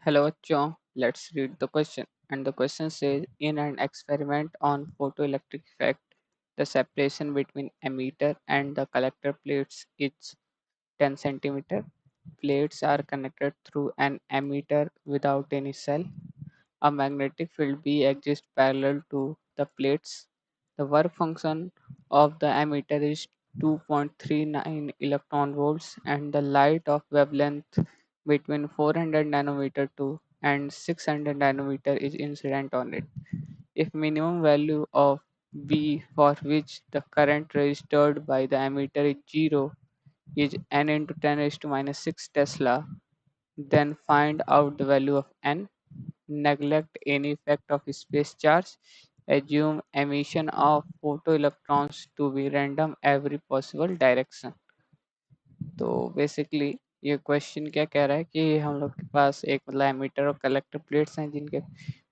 Hello, Cho. Let's read the question. And the question says, in an experiment on photoelectric effect, the separation between emitter and the collector plates is 10 centimeter. Plates are connected through an emitter without any cell. A magnetic field B exists parallel to the plates. The work function of the emitter is 2.39 electron volts and the light of wavelength between 400 nanometer to and 600 nanometer is incident on it. If minimum value of B for which the current registered by the emitter is 0 is n into 10 raised to minus 6 Tesla, then find out the value of n. Neglect any effect of space charge. Assume emission of photoelectrons to be random every possible direction. तो basically ये question क्या कह रहा है कि हम लोग के पास एक मतलब एमीटर और कलेक्टर प्लेट्स हैं जिनके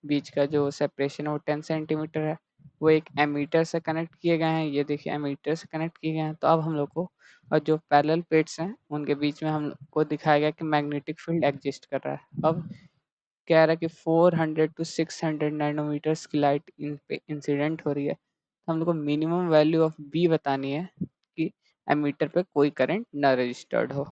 बीच का जो सेपरेशन है वो 10 सेंटीमीटर है। वो एक एमीटर से कनेक्ट किए गए हैं। ये देखिए एमीटर से कनेक्ट किए गए हैं। तो अब हम लोग को और जो पैरेलल प्लेट्स हैं उनके बीच में हम लोग को दिखाया गया कि मैग्नेटिक फील्ड एग्जिस्ट कर रहा है। अब कह रहा है कि 400 टू 600 नैनोमीटर्स की लाइट इन पे इंसिडेंट हो रही है। तो हम लोग को मिनिमम वैल्यू ऑफ बी बतानी है कि एमीटर पे कोई करंट ना रजिस्टर्ड हो।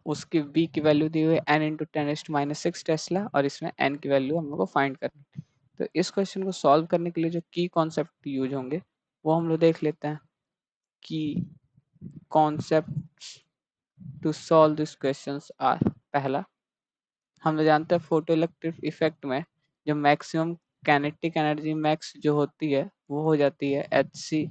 उसकी बी की वैल्यू दी हुई है एन इंटू 10⁻⁶ टेस्ला और इसमें एन की वैल्यू हम लोग को फाइंड करनी है। तो इस क्वेश्चन को सॉल्व करने के लिए जो की कॉन्सेप्ट यूज होंगे वो हम लोग देख लेते हैं। Key concept to solve this questions are, पहला हम लोग जानते हैं फोटो इलेक्ट्रिक इफेक्ट में जो मैक्सिमम काइनेटिक एनर्जी मैक्स जो होती है वो हो जाती है H C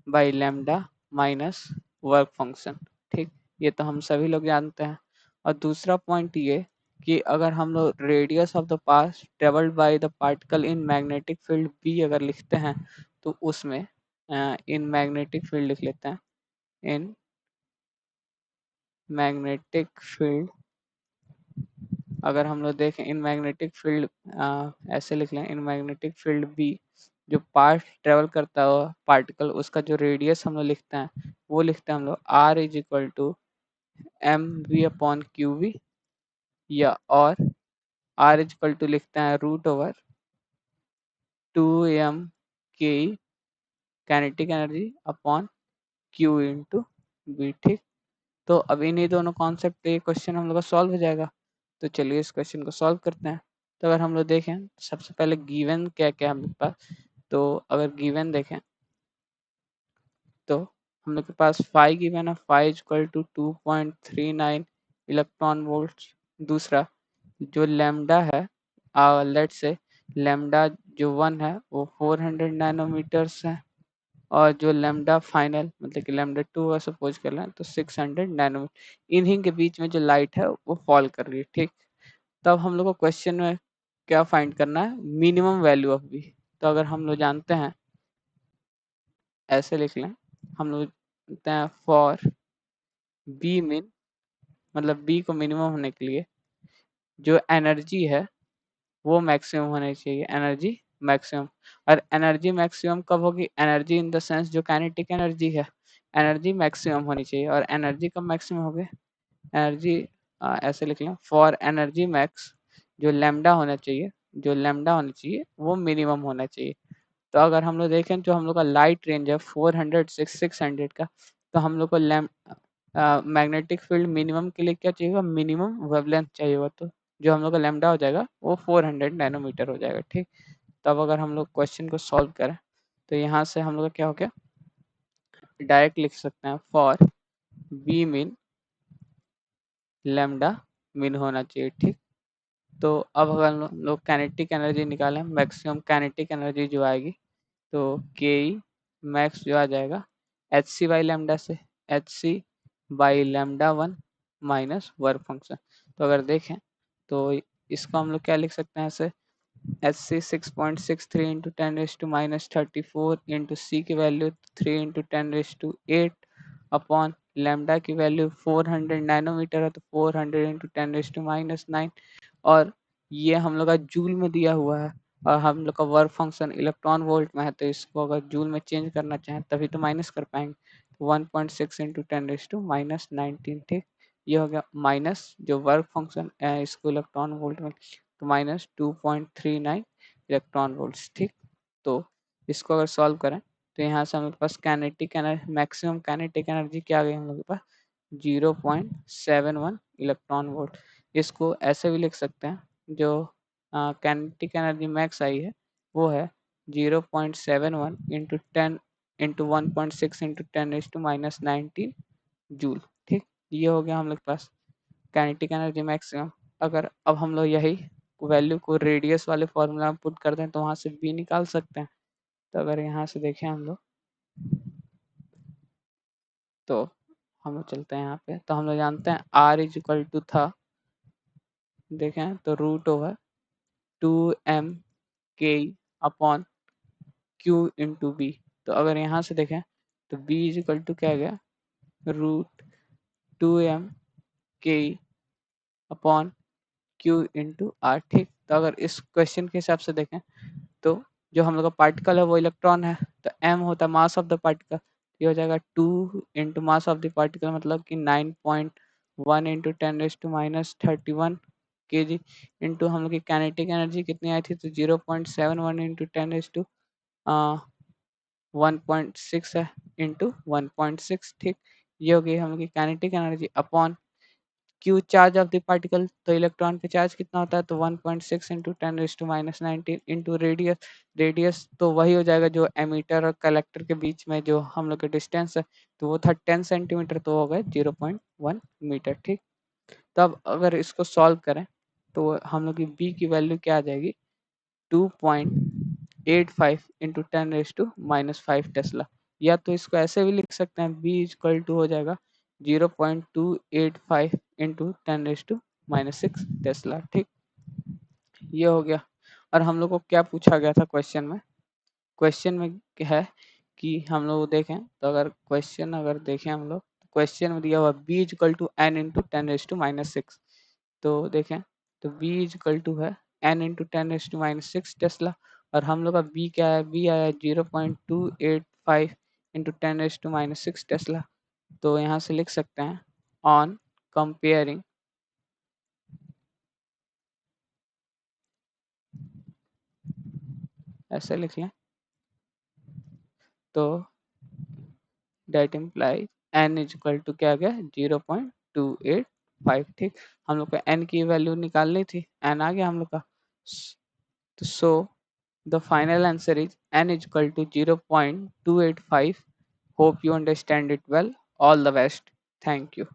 by lambda minus work function. ठीक, ये तो हम सभी लोग जानते हैं। और दूसरा पॉइंट ये कि अगर हम लोग radius of the path travelled by the particle in magnetic field B अगर लिखते हैं तो उसमें इन मैग्नेटिक फील्ड लिख लेते हैं। इन मैग्नेटिक फील्ड अगर हम लोग देखें इन मैग्नेटिक फील्ड ऐसे लिख लें, इन मैग्नेटिक फील्ड बी जो पार्ट ट्रेवल करता है पार्टिकल उसका जो रेडियस हम लोग लिखते हैं वो लिखते हैं हम लोग R is equal to M V upon Q V, या और आर इज इक्वल टू लिखते हैं रूट ओवर 2m के kinetic energy upon Q into V. ठीक, तो अब इन्हीं दोनों कॉन्सेप्ट पे ये क्वेश्चन हम लोग का सॉल्व हो जाएगा। तो चलिए इस क्वेश्चन को सॉल्व करते हैं। तो अगर हम लोग देखें सबसे पहले गिवन क्या क्या हम लोग के पास, तो अगर गिवन देखें तो हम लोग के पास फाई गिवन है, phi equal to 2.39 electron volt. दूसरा जो लेमडा है, लेट से लेमडा जो 1 है वो 400 नैनोमीटर्स है और जो लेमडा फाइनल मतलब कि लेमडा 2 का सपोज कर लें तो 600 नैनोमीटर। इन्हीं के बीच में जो लाइट है वो फॉल कर रही है। ठीक, तब हम लोग को क्वेश्चन में क्या फाइंड करना है, मिनिमम वैल्यू ऑफ बी। तो अगर हम लोग जानते हैं ऐसे लिख लें, हम लोग जानते हैं फॉर बी मिन मतलब बी को मिनिमम होने के लिए जो एनर्जी है वो मैक्सिमम होनी चाहिए, एनर्जी मैक्सिमम। और एनर्जी मैक्सिमम कब होगी, एनर्जी इन द सेंस जो काइनेटिक एनर्जी है एनर्जी मैक्सिमम होनी चाहिए। और एनर्जी कब मैक्सिमम होगी, एनर्जी ऐसे लिख लें फॉर एनर्जी मैक्स जो लैम्डा होना चाहिए, जो लैम्डा होना चाहिए वो मिनिमम होना चाहिए। तो अगर हम लोग देखें जो हम लोग का लाइट रेंज है 400 से 600 का, तो हम लोग को मैग्नेटिक फील्ड मिनिमम के लिए क्या चाहिए होगा, मिनिमम वेवलेंथ चाहिए होगा। तो जो हम लोग का लैम्डा हो जाएगा वो 400 नैनोमीटर हो जाएगा। ठीक, तब अगर हम लोग क्वेश्चन को सॉल्व करें तो यहाँ से हम लोग का क्या हो गया, डायरेक्ट लिख सकते हैं फॉर बी मिन लैम्डा मिन होना चाहिए। ठीक, तो अब अगर हम लोग काइनेटिक एनर्जी निकालें, मैक्सिमम काइनेटिक एनर्जी जो आएगी तो के ई मैक्स जो आ जाएगा एच सी बाई लेमडा से, H C by lambda 1 minus work function. तो अगर देखें तो इसको हम लोग क्या लिख सकते हैं ऐसे, एच सी 6.63 इंटू 10⁻⁻34 इंटू सी की वैल्यू 3 इंटू 10⁸8 अपॉन लेमडा की वैल्यू 400 नैनोमीटर है तो 400 इंटू 10⁻⁹ और ये हम लोग का जूल में दिया हुआ है और हम लोग का वर्क फंक्शन इलेक्ट्रॉन वोल्ट में है। तो इसको अगर जूल में चेंज करना चाहें तभी तो माइनस कर पाएंगे। 1.6 इंटू 10⁻⁹ ठीक, ये हो गया माइनस जो वर्क फंक्शन है इसको इलेक्ट्रॉन वोल्ट में, तो माइनस 2.39 इलेक्ट्रॉन वोल्ट्स। ठीक, तो इसको अगर सॉल्व करें तो यहाँ से हमारे पास kinetic energy, maximum kinetic energy क्या आ गई हम लोग के पास 0.71 इलेक्ट्रॉन वोल्ट। इसको ऐसे भी लिख सकते हैं, जो कैनेटिक एनर्जी मैक्स आई है वो है 0.71 इंटू 10 इंटू 1.6 इंटू 10⁻⁻19 जूल। ठीक, ये हो गया हम लोग के पास काइनेटिक एनर्जी मैक्सिमम। अगर अब हम लोग यही वैल्यू को रेडियस वाले फॉर्मूला में पुट कर दें तो वहाँ से बी निकाल सकते हैं। तो अगर यहाँ से देखें हम लोग, तो हम लोग चलते हैं यहाँ पे, तो हम लोग जानते हैं आर इज इक्वल टू था, देखें तो root over 2m k upon q into B. तो अगर यहाँ से देखें तो b इज इक्वल टू क्या गया, √2m k upon q into R. ठीक, तो अगर इस क्वेश्चन के हिसाब से देखें तो जो हम लोग का पार्टिकल है वो इलेक्ट्रॉन है, तो m होता है मास ऑफ द पार्टिकल, ये हो जाएगा 2 into mass of the particle मतलब कि 9.1 इंटू 10⁻31 kg इंटू हम लोग की काइनेटिक एनर्जी कितनी आई थी, तो 0.71 इंटू 10⁻1.6 है इंटू 1.6। ठीक, ये हो गई हम लोग की kinetic energy upon Q charge of the particle, तो इलेक्ट्रॉन का चार्ज कितना होता है, तो 1.6 इंटू 10⁻⁻19 इंटू रेडियस। रेडियस तो वही हो जाएगा जो एमीटर और कलेक्टर के बीच में जो हम लोग के डिस्टेंस है, तो वो था 10 सेंटीमीटर, तो हो गए 0.1 मीटर। ठीक, तब अगर इसको सॉल्व करें तो हम लोग की बी की वैल्यू क्या आ जाएगी, 2.85 इंटू 10⁻⁻5 टेस्ला। या तो इसको ऐसे भी लिख सकते हैं, बी इक्वल टू हो जाएगा 0.285 इंटू 10⁻⁻6 टेस्ला। ठीक, ये हो गया। और हम लोग को क्या पूछा गया था क्वेश्चन में, क्वेश्चन में है कि हम लोग देखें तो अगर क्वेश्चन अगर देखें हम लोग, क्वेश्चन में दिया हुआ B equal to N into 10⁻⁻6। तो देखें तो बी इक्वल टू है एन इंटू 10⁻⁻6 टेस्ला, और हम लोग का बी क्या है, बी आया 0.285 इंटू 10⁻⁻6 टेस्ला। तो यहाँ से लिख सकते हैं ऑन कंपेयरिंग, ऐसे लिख लें, तो that imply N is equal to क्या आ गया 0.285। ठीक, हम लोग को एन की वैल्यू निकालनी थी, एन आ गया हम लोग का, तो so the final answer is n is equal to 0.285. Hope you understand it well. All the best. Thank you.